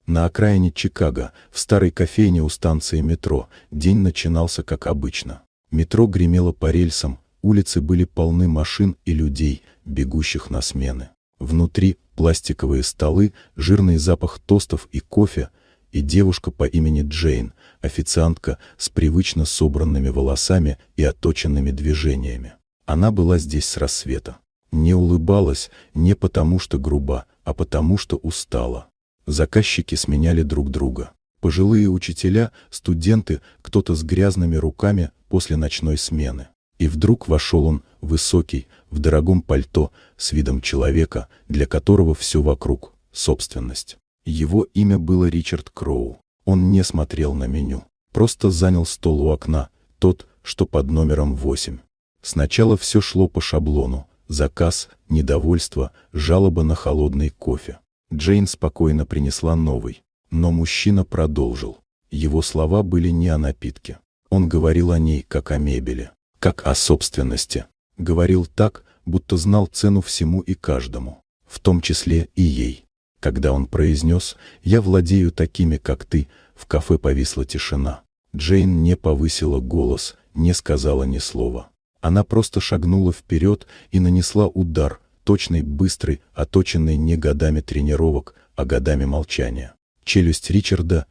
На окраине Чикаго, в старой кофейне у станции метро, день начинался как обычно. Метро гремело по рельсам, улицы были полны машин и людей, бегущих на смены. Внутри пластиковые столы, жирный запах тостов и кофе, и девушка по имени Джейн, официантка с привычно собранными волосами и отточенными движениями. Она была здесь с рассвета. Не улыбалась не потому что груба, а потому что устала. Заказчики сменяли друг друга. Пожилые учителя, студенты, кто-то с грязными руками после ночной смены. И вдруг вошел он, высокий, в дорогом пальто, с видом человека, для которого все вокруг — собственность. Его имя было Ричард Кроу. Он не смотрел на меню. Просто занял стол у окна, тот, что под номером 8. Сначала все шло по шаблону. Заказ, недовольство, жалоба на холодный кофе. Джейн спокойно принесла новый. Но мужчина продолжил. Его слова были не о напитке. Он говорил о ней, как о мебели, как о собственности. Говорил так, будто знал цену всему и каждому, в том числе и ей. Когда он произнес «Я владею такими, как ты», в кафе повисла тишина. Джейн не повысила голос, не сказала ни слова. Она просто шагнула вперед и нанесла удар, точный, быстрый, оточенный не годами тренировок, а годами молчания. Челюсть Ричарда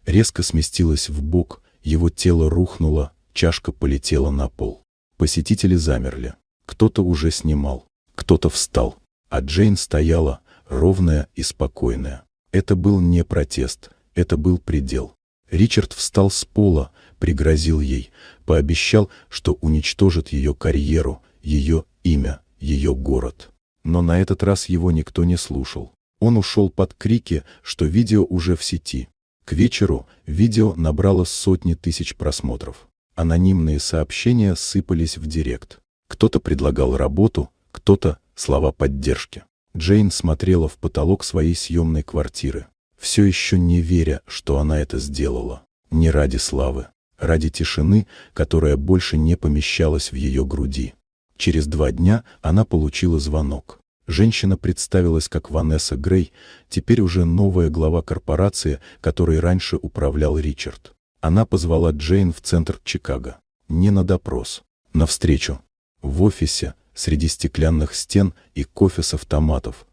резко сместилась вбок, его тело рухнуло, чашка полетела на пол. Посетители замерли. Кто-то уже снимал, кто-то встал, а Джейн стояла, ровная и спокойная. Это был не протест, это был предел. Ричард встал с пола, пригрозил ей, пообещал, что уничтожит ее карьеру, ее имя, ее город. Но на этот раз его никто не слушал. Он ушел под крики, что видео уже в сети. К вечеру видео набрало сотни тысяч просмотров. Анонимные сообщения сыпались в директ. Кто-то предлагал работу, кто-то слова поддержки. Джейн смотрела в потолок своей съемной квартиры, все еще не веря, что она это сделала. Не ради славы, ради тишины, которая больше не помещалась в ее груди. Через 2 дня она получила звонок. Женщина представилась как Ванесса Грей, теперь уже новая глава корпорации, которой раньше управлял Ричард. Она позвала Джейн в центр Чикаго. Не на допрос, на встречу. В офисе, среди стеклянных стен и кофе с автоматов,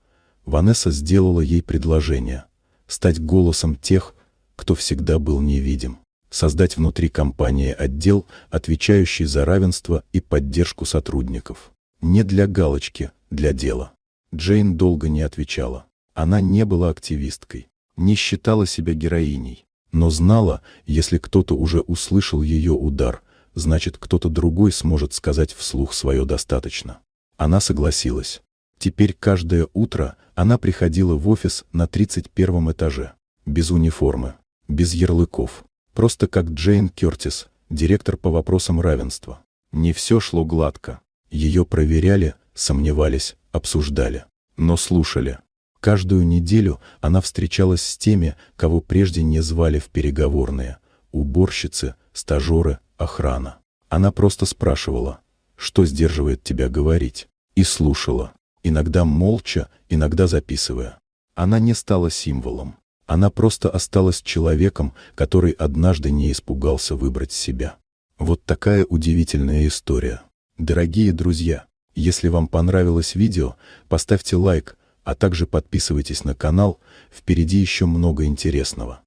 Ванесса сделала ей предложение стать голосом тех, кто всегда был невидим. Создать внутри компании отдел, отвечающий за равенство и поддержку сотрудников. Не для галочки, для дела. Джейн долго не отвечала. Она не была активисткой, не считала себя героиней, но знала, если кто-то уже услышал ее удар, значит, кто-то другой сможет сказать вслух свое «достаточно». Она согласилась. Теперь каждое утро она приходила в офис на 31-м этаже, без униформы, без ярлыков. Просто как Джейн Кертис, директор по вопросам равенства. Не все шло гладко. Ее проверяли, сомневались, обсуждали, но слушали. Каждую неделю она встречалась с теми, кого прежде не звали в переговорные. Уборщицы, стажеры, охрана. Она просто спрашивала, что сдерживает тебя говорить, и слушала. Иногда молча, иногда записывая. Она не стала символом. Она просто осталась человеком, который однажды не испугался выбрать себя. Вот такая удивительная история. Дорогие друзья, если вам понравилось видео, поставьте лайк, а также подписывайтесь на канал, впереди еще много интересного.